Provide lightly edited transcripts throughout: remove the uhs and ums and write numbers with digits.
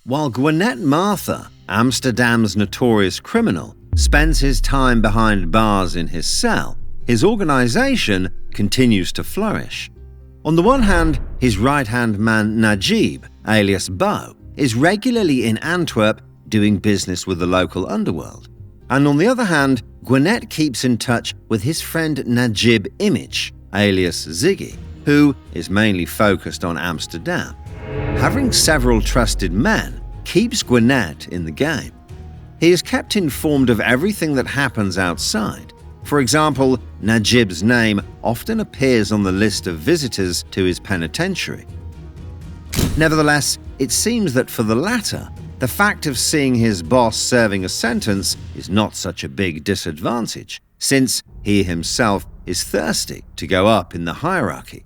While Gwinnett Martha, Amsterdam's notorious criminal, spends his time behind bars in his cell, his organization continues to flourish. On the one hand, his right-hand man Najib, alias Bo, is regularly in Antwerp doing business with the local underworld. And on the other hand, Gwinnett keeps in touch with his friend Najib Image, alias Ziggy, who is mainly focused on Amsterdam. Having several trusted men keeps Gwinnett in the game. He is kept informed of everything that happens outside. For example, Najib's name often appears on the list of visitors to his penitentiary. Nevertheless, it seems that for the latter, the fact of seeing his boss serving a sentence is not such a big disadvantage, since he himself is thirsty to go up in the hierarchy.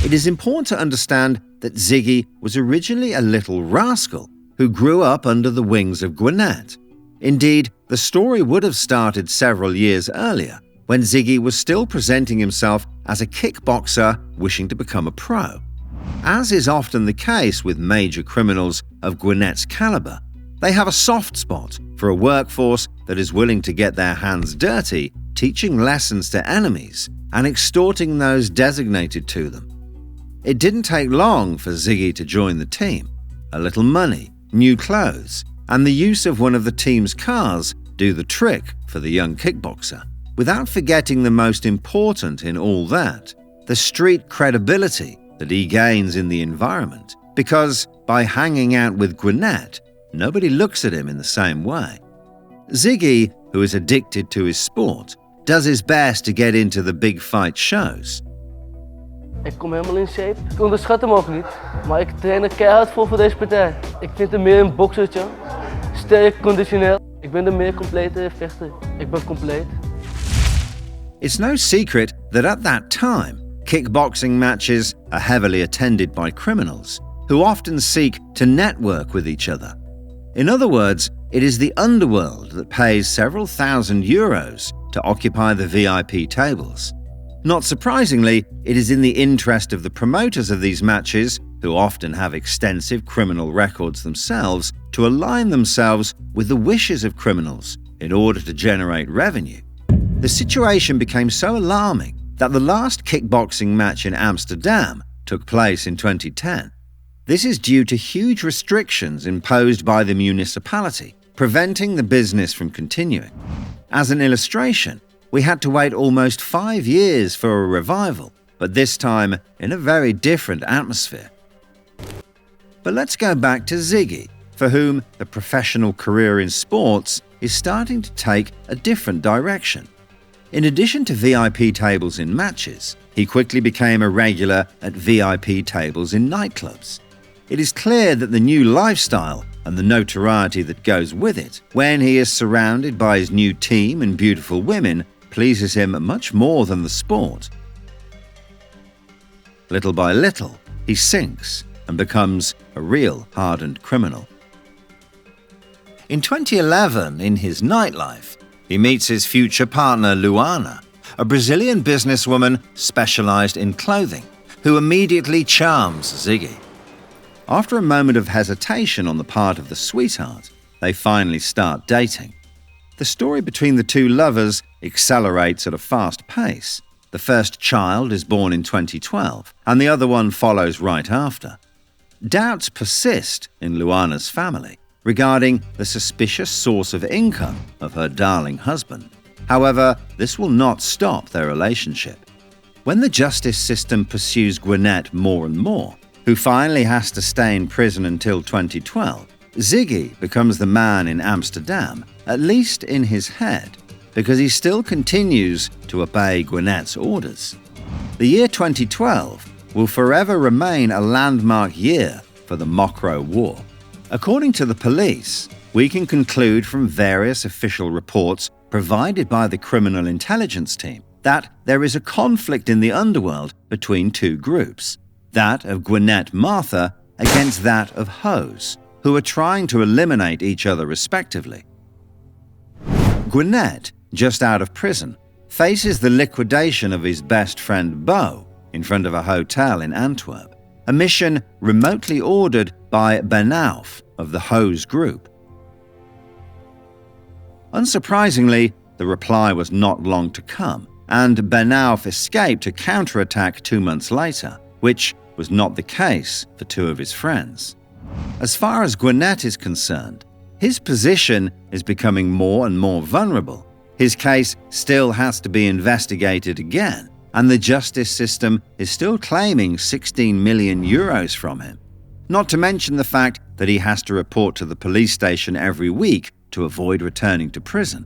It is important to understand that Ziggy was originally a little rascal who grew up under the wings of Gwinnett. Indeed, the story would have started several years earlier, when Ziggy was still presenting himself as a kickboxer wishing to become a pro. As is often the case with major criminals of Gwinnett's caliber, they have a soft spot for a workforce that is willing to get their hands dirty, teaching lessons to enemies and extorting those designated to them. It didn't take long for Ziggy to join the team. A little money, new clothes, and the use of one of the team's cars do the trick for the young kickboxer. Without forgetting the most important in all that, the street credibility that he gains in the environment, because by hanging out with Gwinnett, nobody looks at him in the same way. Ziggy, who is addicted to his sport, does his best to get into the big fight shows. Ik kom helemaal in shape. Ik onderschat hem ook niet, maar ik train er keihard voor deze partij. Ik vind hem meer een boksertje, sterk, conditioneel. Ik ben de meer complete vechter. Ik ben compleet. It's no secret that at that time, kickboxing matches are heavily attended by criminals, who often seek to network with each other. In other words, it is the underworld that pays several thousand euros to occupy the VIP tables. Not surprisingly, it is in the interest of the promoters of these matches, who often have extensive criminal records themselves, to align themselves with the wishes of criminals in order to generate revenue. The situation became so alarming that the last kickboxing match in Amsterdam took place in 2010. This is due to huge restrictions imposed by the municipality, preventing the business from continuing. As an illustration, we had to wait almost 5 years for a revival, but this time in a very different atmosphere. But let's go back to Ziggy, for whom the professional career in sports is starting to take a different direction. In addition to VIP tables in matches, he quickly became a regular at VIP tables in nightclubs. It is clear that the new lifestyle and the notoriety that goes with it, when he is surrounded by his new team and beautiful women, pleases him much more than the sport. Little by little, he sinks and becomes a real hardened criminal. In 2011, in his nightlife, he meets his future partner Luana, a Brazilian businesswoman specialized in clothing, who immediately charms Ziggy. After a moment of hesitation on the part of the sweetheart, they finally start dating. The story between the two lovers accelerates at a fast pace. The first child is born in 2012, and the other one follows right after. Doubts persist in Luana's family regarding the suspicious source of income of her darling husband. However, this will not stop their relationship. When the justice system pursues Gwinnett more and more, who finally has to stay in prison until 2012, Ziggy becomes the man in Amsterdam, at least in his head, because he still continues to obey Gwinnett's orders. The year 2012 will forever remain a landmark year for the Mocro War. According to the police, we can conclude from various official reports provided by the criminal intelligence team that there is a conflict in the underworld between two groups, that of Gwinnett Martha against that of Hose, who are trying to eliminate each other respectively. Gwinnett, just out of prison, faces the liquidation of his best friend Bo in front of a hotel in Antwerp, a mission remotely ordered by Bernauff of the Hose Group. Unsurprisingly, the reply was not long to come, and Bernauff escaped to counterattack 2 months later, which was not the case for two of his friends. As far as Gwinnett is concerned, his position is becoming more and more vulnerable. His case still has to be investigated again, and the justice system is still claiming 16 million euros from him. Not to mention the fact that he has to report to the police station every week to avoid returning to prison.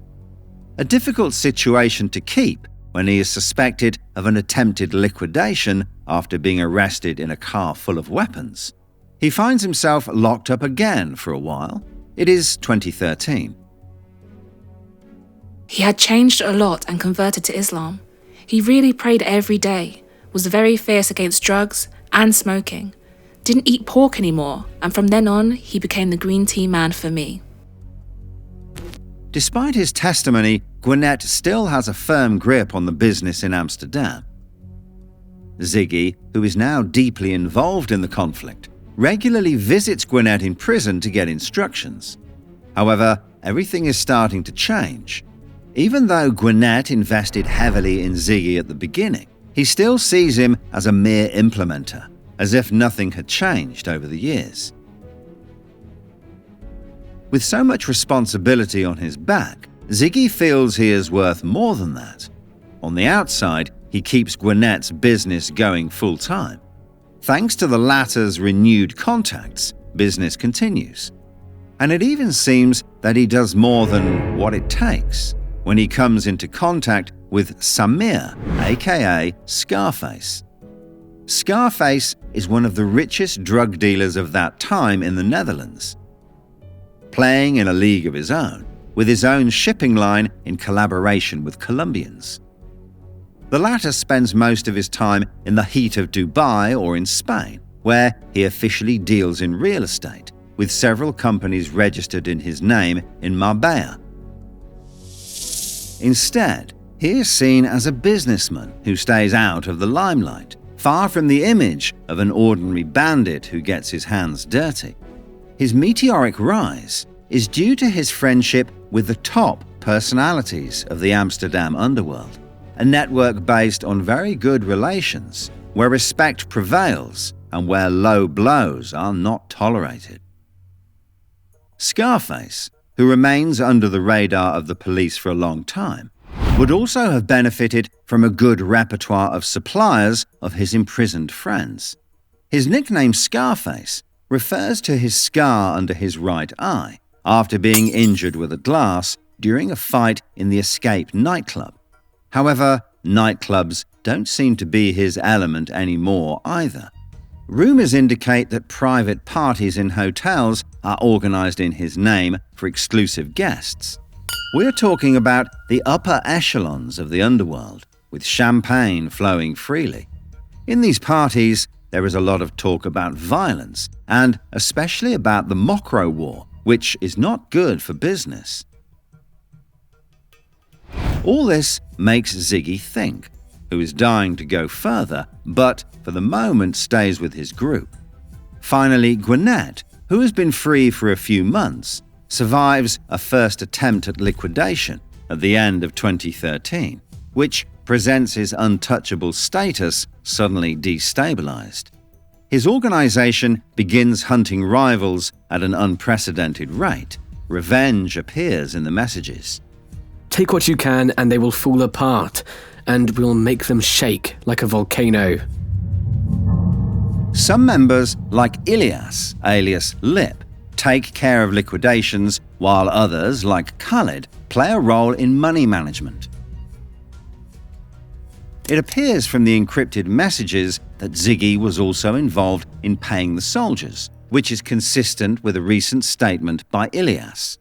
A difficult situation to keep when he is suspected of an attempted liquidation after being arrested in a car full of weapons. He finds himself locked up again for a while. It is 2013. He had changed a lot and converted to Islam. He really prayed every day, was very fierce against drugs and smoking, didn't eat pork anymore, and from then on, he became the green tea man for me. Despite his testimony, Gwinnett still has a firm grip on the business in Amsterdam. Ziggy, who is now deeply involved in the conflict, regularly visits Gwinnett in prison to get instructions. However, everything is starting to change. Even though Gwinnett invested heavily in Ziggy at the beginning, he still sees him as a mere implementer, as if nothing had changed over the years. With so much responsibility on his back, Ziggy feels he is worth more than that. On the outside, he keeps Gwinnett's business going full-time. Thanks to the latter's renewed contacts, business continues. And it even seems that he does more than what it takes when he comes into contact with Samir, aka Scarface. Scarface is one of the richest drug dealers of that time in the Netherlands, playing in a league of his own, with his own shipping line in collaboration with Colombians. The latter spends most of his time in the heat of Dubai or in Spain, where he officially deals in real estate, with several companies registered in his name in Marbella. Instead, he is seen as a businessman who stays out of the limelight, far from the image of an ordinary bandit who gets his hands dirty. His meteoric rise is due to his friendship with the top personalities of the Amsterdam underworld, a network based on very good relations, where respect prevails and where low blows are not tolerated. Scarface, who remains under the radar of the police for a long time, would also have benefited from a good repertoire of suppliers of his imprisoned friends. His nickname Scarface refers to his scar under his right eye after being injured with a glass during a fight in the escape nightclub. However, nightclubs don't seem to be his element anymore either. Rumors indicate that private parties in hotels are organized in his name for exclusive guests. We're talking about the upper echelons of the underworld, with champagne flowing freely. In these parties, there is a lot of talk about violence, and especially about the Mocro War, which is not good for business. All this makes Ziggy think, who is dying to go further, but for the moment stays with his group. Finally, Gwinnett, who has been free for a few months, survives a first attempt at liquidation at the end of 2013, which presents his untouchable status suddenly destabilized. His organization begins hunting rivals at an unprecedented rate. Revenge appears in the messages. Take what you can and they will fall apart, and we'll make them shake like a volcano. Some members, like Ilyas, alias Lip, take care of liquidations, while others, like Khalid, play a role in money management. It appears from the encrypted messages that Ziggy was also involved in paying the soldiers, which is consistent with a recent statement by Ilyas.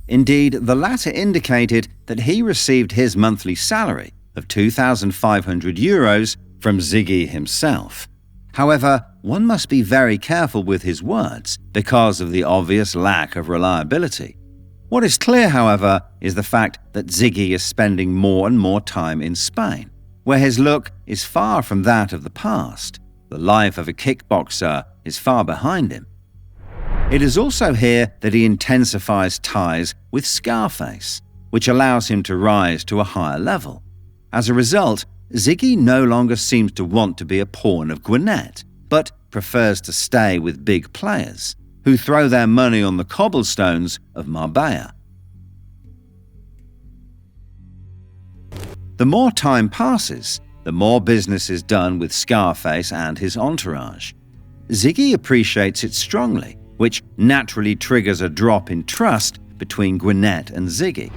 Indeed, the latter indicated that he received his monthly salary of 2,500 euros from Ziggy himself. However, one must be very careful with his words because of the obvious lack of reliability. What is clear, however, is the fact that Ziggy is spending more and more time in Spain, where his look is far from that of the past. The life of a kickboxer is far behind him. It is also here that he intensifies ties with Scarface, which allows him to rise to a higher level. As a result, Ziggy no longer seems to want to be a pawn of Gwinnett, but prefers to stay with big players, who throw their money on the cobblestones of Marbella. The more time passes, the more business is done with Scarface and his entourage. Ziggy appreciates it strongly, which naturally triggers a drop in trust between Gwinnett and Ziggy.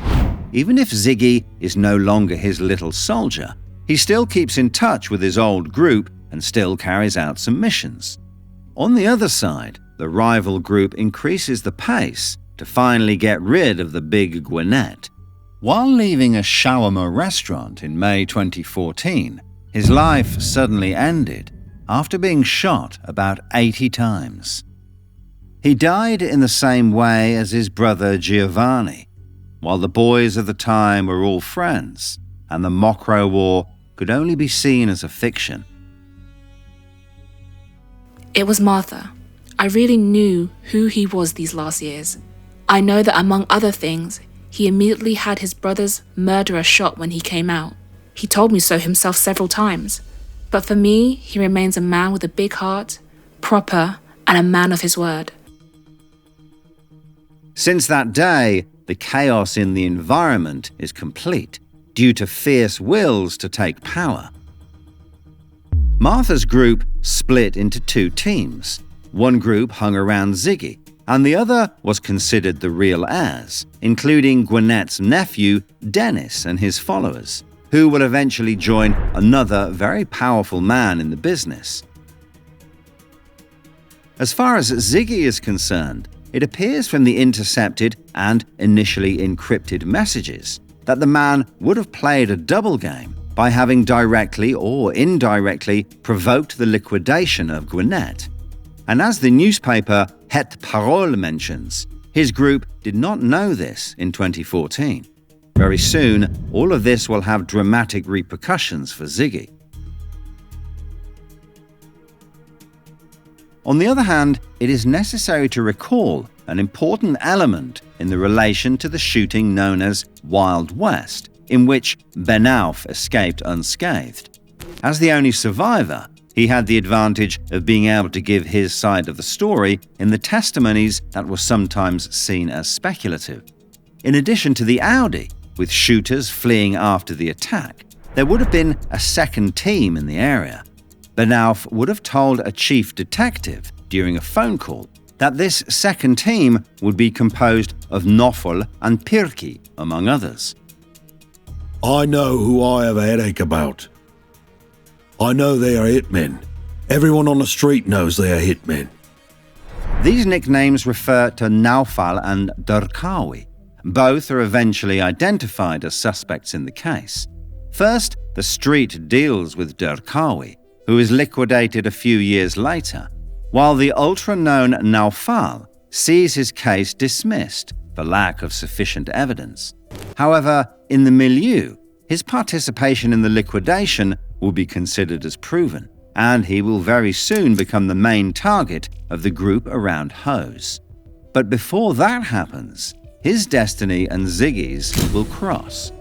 Even if Ziggy is no longer his little soldier, he still keeps in touch with his old group and still carries out some missions. On the other side, the rival group increases the pace to finally get rid of the big Gwinnett. While leaving a shawarma restaurant in May 2014, his life suddenly ended after being shot about 80 times. He died in the same way as his brother Giovanni, while the boys of the time were all friends, and the Mocro War could only be seen as a fiction. It was Martha. I really knew who he was these last years. I know that among other things, he immediately had his brother's murderer shot when he came out. He told me so himself several times. But for me, he remains a man with a big heart, proper, and a man of his word. Since that day, the chaos in the environment is complete, due to fierce wills to take power. Martha's group split into two teams. One group hung around Ziggy, and the other was considered the real heirs, including Gwinnett's nephew, Dennis, and his followers, who will eventually join another very powerful man in the business. As far as Ziggy is concerned, it appears from the intercepted and initially encrypted messages that the man would have played a double game by having directly or indirectly provoked the liquidation of Gwinnett. And as the newspaper Het Parool mentions, his group did not know this in 2014. Very soon, all of this will have dramatic repercussions for Ziggy. On the other hand, it is necessary to recall an important element in the relation to the shooting known as Wild West, in which Ben Auf escaped unscathed. As the only survivor, he had the advantage of being able to give his side of the story in the testimonies that were sometimes seen as speculative. In addition to the Audi, with shooters fleeing after the attack, there would have been a second team in the area. Ben Auf would have told a chief detective during a phone call that this second team would be composed of Nofel and Pirki, among others. I know who I have a headache about. I know they are hitmen. Everyone on the street knows they are hitmen. These nicknames refer to Naufal and Durkawi. Both are eventually identified as suspects in the case. First, the street deals with Durkawi, who is liquidated a few years later, while the ultra-known Naufal sees his case dismissed for lack of sufficient evidence. However, in the milieu, his participation in the liquidation will be considered as proven, and he will very soon become the main target of the group around Hose. But before that happens, his destiny and Ziggy's will cross.